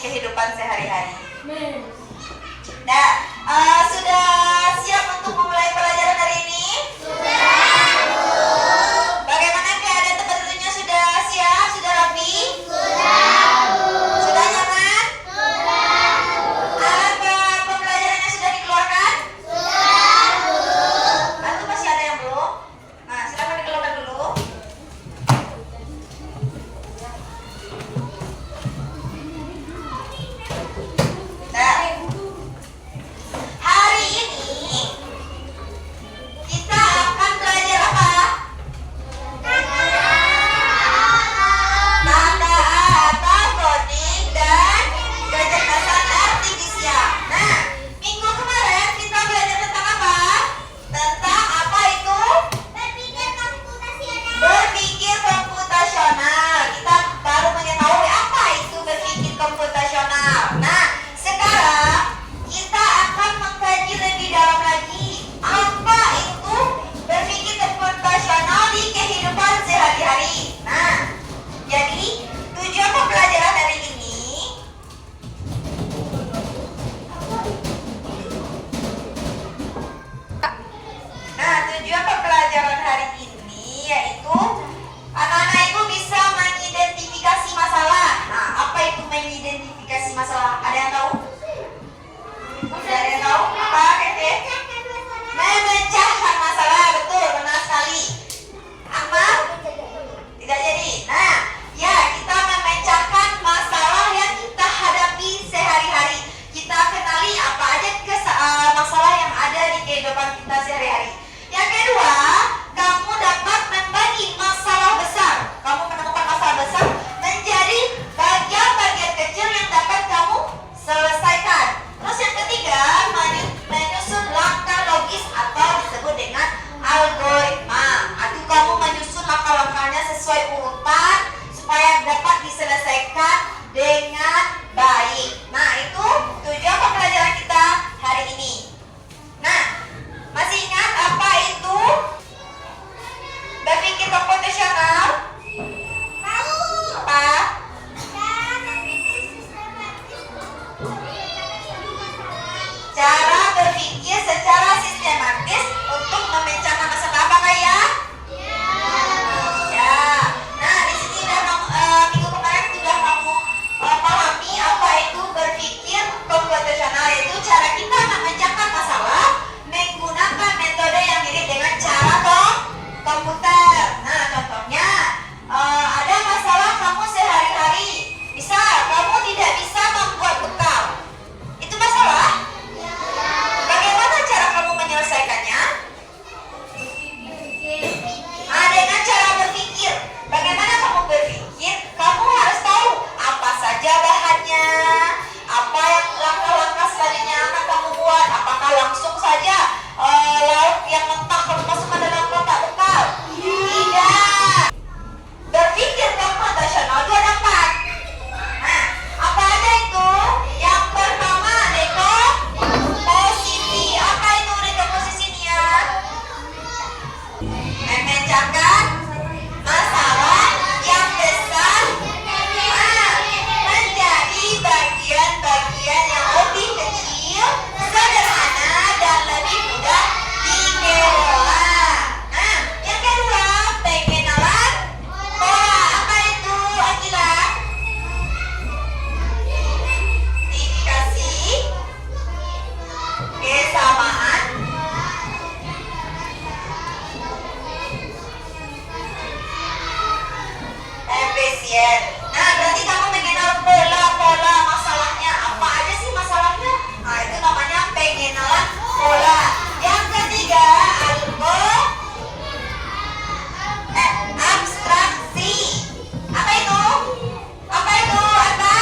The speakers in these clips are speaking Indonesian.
kehidupan sehari-hari. Nah, sudah siap untuk memulai pelajaran hari ini? Bagaimana keadaan tempat duduknya? Sudah siap? Sudah rapi? Sudah nyaman? Alat pembelajarannya sudah dikeluarkan? Atau masih ada yang belum? Nah, silakan dikeluarkan dulu. Nah, hari ini kita akan belajar apa? Tanda atau coding dan kecerdasan artifisial. Nah, minggu kemarin kita belajar tentang apa? Tentang apa itu? Berpikir komputasional. Kita baru mengetahui apa itu berpikir komputasional. Nah, sekarang kita akan mengkaji lebih dalam lagi apa itu berpikir komputasional di kehidupan sehari-hari. Nah, jadi tujuan pembelajaran hari ini yaitu anak-anak itu bisa mengidentifikasi masalah. Nah, apa itu mengidentifikasi masalah? Ada yang tahu? Ada yang tahu? Apa, Keke? Memecahkan masalah, betul, benar sekali. Apa? Tidak jadi. Nah, ya, kita memecahkan masalah yang kita hadapi sehari-hari. Kita kenali apa aja masalah yang ada di kehidupan kita sehari-hari. Yang kedua, kamu dapat membagi masalah besar. Kamu menemukan masalah besar menjadi bagian-bagian kecil yang dapat kamu selesaikan. Terus yang ketiga, menyusun langkah logis atau disebut dengan algoritma. Atau kamu menyusun langkah-langkahnya sesuai urutan supaya dapat diselesaikan dengan baik. Nah, itu tujuan pembelajaran kita hari ini. Nah, masih ingat apa itu berpikir komputasional? Apa? Cara berpikir secara sistematis untuk memecahkan masalah. Apakah ya? Ya. Nah, di sini minggu kemarin sudah kamu pahami apa itu berpikir komputasional, yaitu cara kita memecahkan masalah menggunakan metode yang mirip dengan cara komputer. Nah, contohnya ada masalah kamu sehari-hari. Misal kamu tidak bisa membuat bekal. Itu masalah? Bagaimana cara kamu menyelesaikannya? Dengan cara berpikir. Bagaimana kamu berpikir? Kamu harus tahu apa saja bahannya, apa yang langkah-langkah selanjutnya akan kamu buat. Apakah langsung saja lauk yang mentah kamu masukkan dalam kotak bekal? Tidak. Berpikir komputasional itu ada 4. Nah, apa aja itu? Yang pertama, dekomposisi. Apa itu dekomposisinya? Memecahkan masalah yang besar menjadi bagian-bagian yang lebih kecil, sederhana, dan lebih mudah dikelola. Nah, yang kedua, pengenalan pola. Apa itu, Akila? Identifikasi kesamaan efisien. Nah, berarti kamu mengenal pola-pola masalahnya. Apa aja sih masalahnya? Nah, itu namanya pengenalan pola. Yang ketiga, abstraksi. Apa itu? Apa itu? Apa?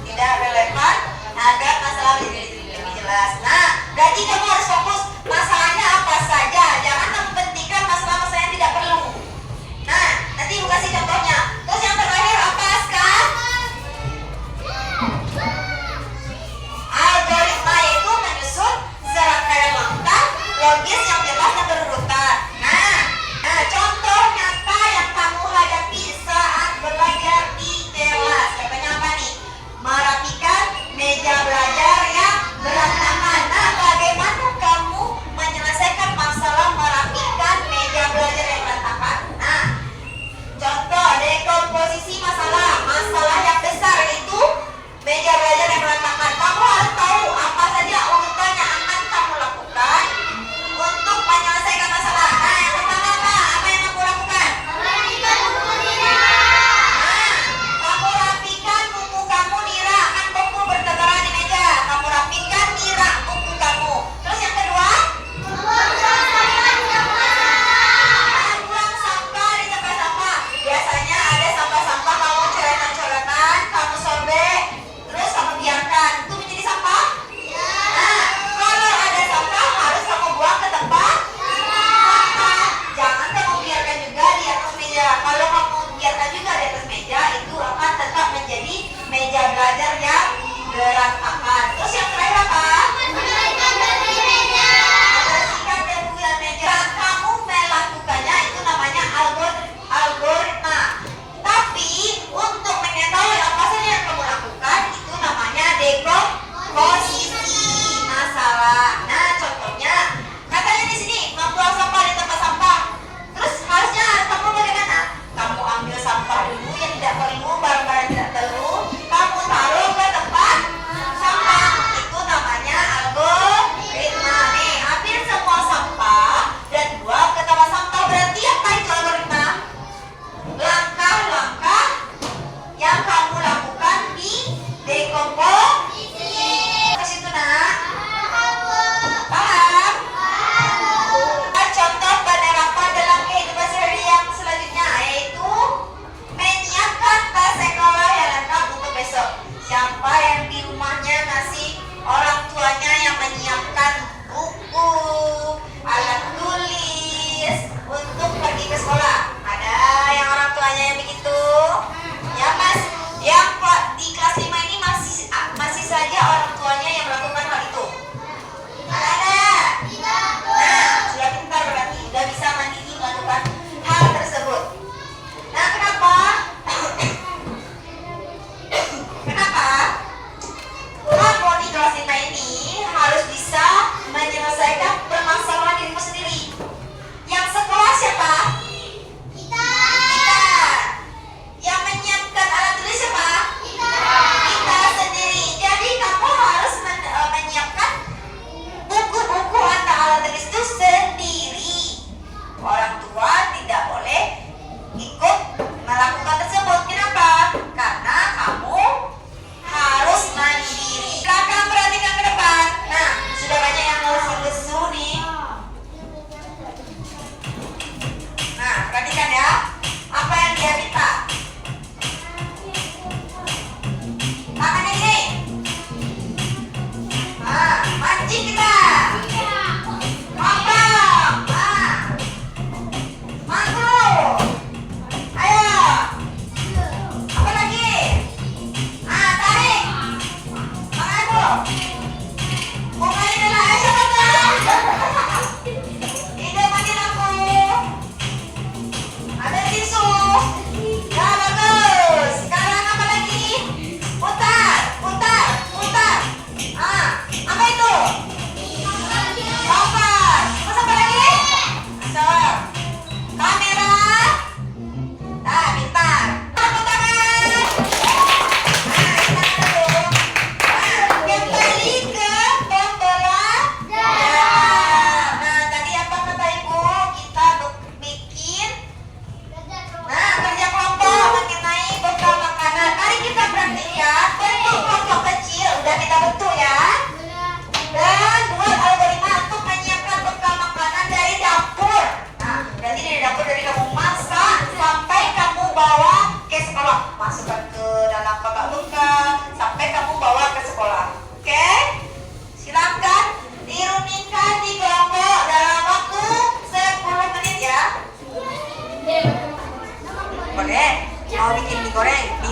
Tidak relevan agar masalah lebih jelas. Nah, berarti kamu harus fokus masalahnya apa saja. Jangan mempentingkan masalah-masalah yang tidak perlu. Nah, nanti Ibu kasih contohnya. Terus yang terakhir apa, Aska?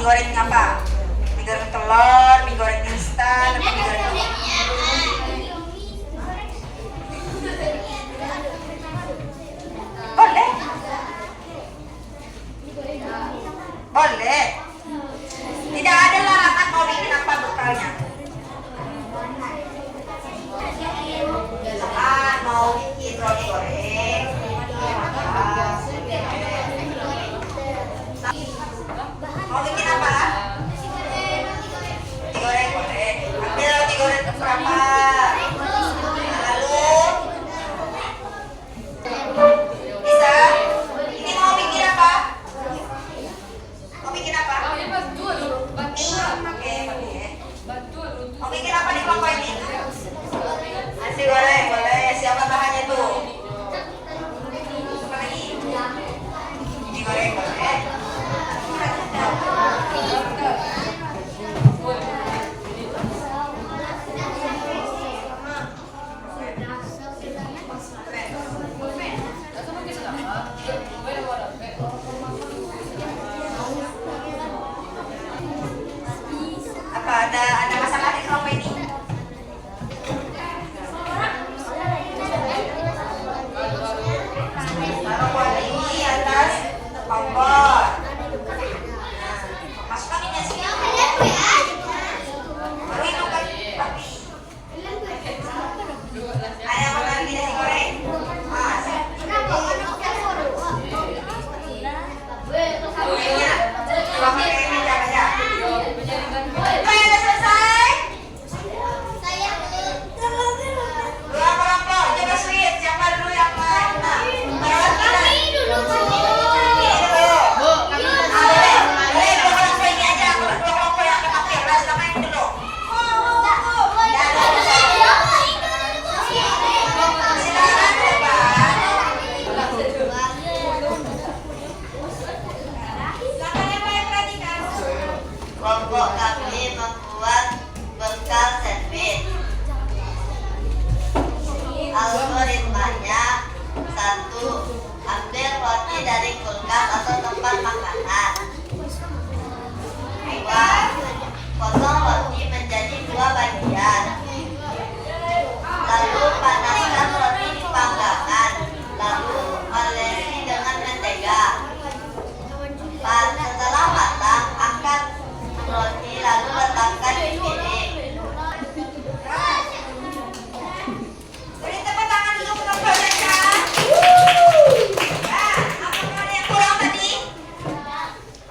mie goreng apa? Mie goreng telur, mie goreng instan, atau mie goreng apa? Boleh. Boleh. Tidak ada larangan mau bikin apa bekalnya. Misalkan mau bikin roti goreng, mau bikin apa? Roti goreng boleh. Ambil roti goreng berapa? Lalu bisa. Ini mau bikin apa? Mau bikin apa? Oke, boleh. Mau bikin apa di kelompok ini? Nasi goreng boleh. Siapa bahannya tuh? Apa lagi? Nasi goreng boleh. Apa ada masalah di kelompok ini? Taruh kuali ini atas kompor. Masukkan ini sini. Baru itu kan api. Ada apa lagi nasi goreng? Udah selesai. Dua kelompok coba sweet. Siapa dulu yang main? Nah, ini dulu. Boleh dua kelompok ini aja. Dua kelompok yang terakhir. Siapa yang dulu? Silakan depan. Kelompok kami membuat bekal sandwich. Algoritmanya: 1. Ambil roti dari kulkas atau tempat makanan. 2. Potong roti menjadi 2 bagian. Lalu panaskan roti di panggangan. Lalu olesi dengan mentega. 4. Setelah matang, angkat roti lalu letakkan di piring. Beri tepuk tangan dulu untuk kelompoknya. Nah, apakah ada yang kurang tadi?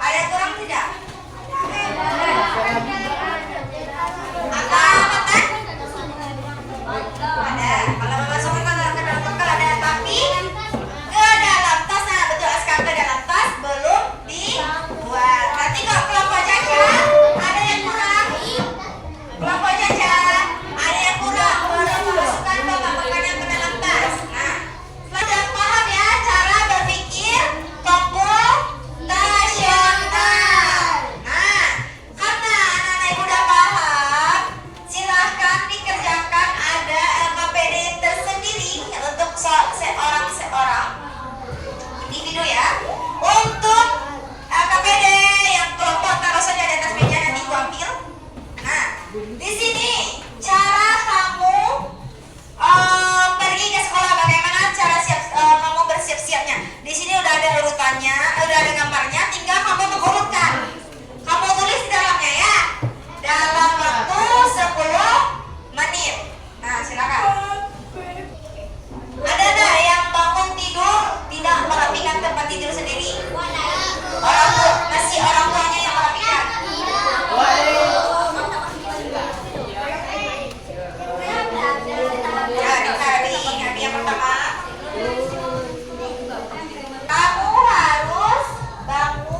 Ada yang kurang tidak? Ada makan? Ada. Kalau memasukkan ke dalam bekal ada, tapi ke dalam tas. Nah, betul Aska, ke dalam tas belum dibuat. Nanti kalau kelompok Caca ada yang kurang. Kelompok Caca ada yang kurang. Baru memasukkan bahan-bahan yang ke dalam tas. Nah, sudah paham ya cara berpikir komputasional. Nah, karena anak-anak ibu udah paham, silahkan dikerjakan. Ada LKPD tersendiri untuk seorang individu ya. Untuk LKPD yang kelompok taruh saja di atas meja, nanti gua ambil. Nah, di sini cara kamu pergi ke sekolah, bagaimana cara kamu bersiap-siapnya. Di sini udah ada urutannya, udah ada gambarnya, tinggal kamu mengurutkan. Kamu tulis di dalamnya ya. Dalam waktu 10 menit. Nah, silakan. Ada nggak yang bangun tidur tidak merapikan tempat tidur sendiri? Masih orang tuanya yang merapikan. Ya, hari yang pertama, kamu harus bangun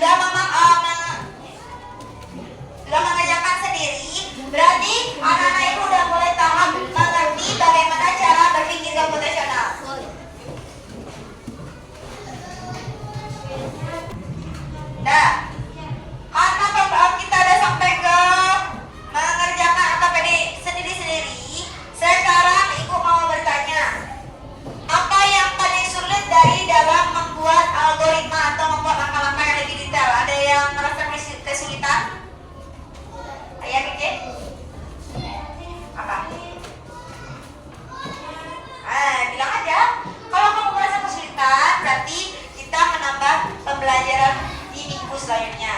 sudah sudah mengerjakan sendiri, berarti anak-anak itu udah mulai tahap mengerti bagaimana cara berpikir komputasional. Nah, karena kita udah sampai ke mengerjakan AKPD sendiri-sendiri, sekarang Ibu mau bertanya, apa yang paling sulit dari dalam membuat algoritma atau membuat langkah-langkah yang lebih detail? Ada yang merasa kesulitan? Ayah pikir? Apa? Bilang aja. Kalau kamu merasa kesulitan, berarti kita menambah pembelajaran di minggu selanjutnya.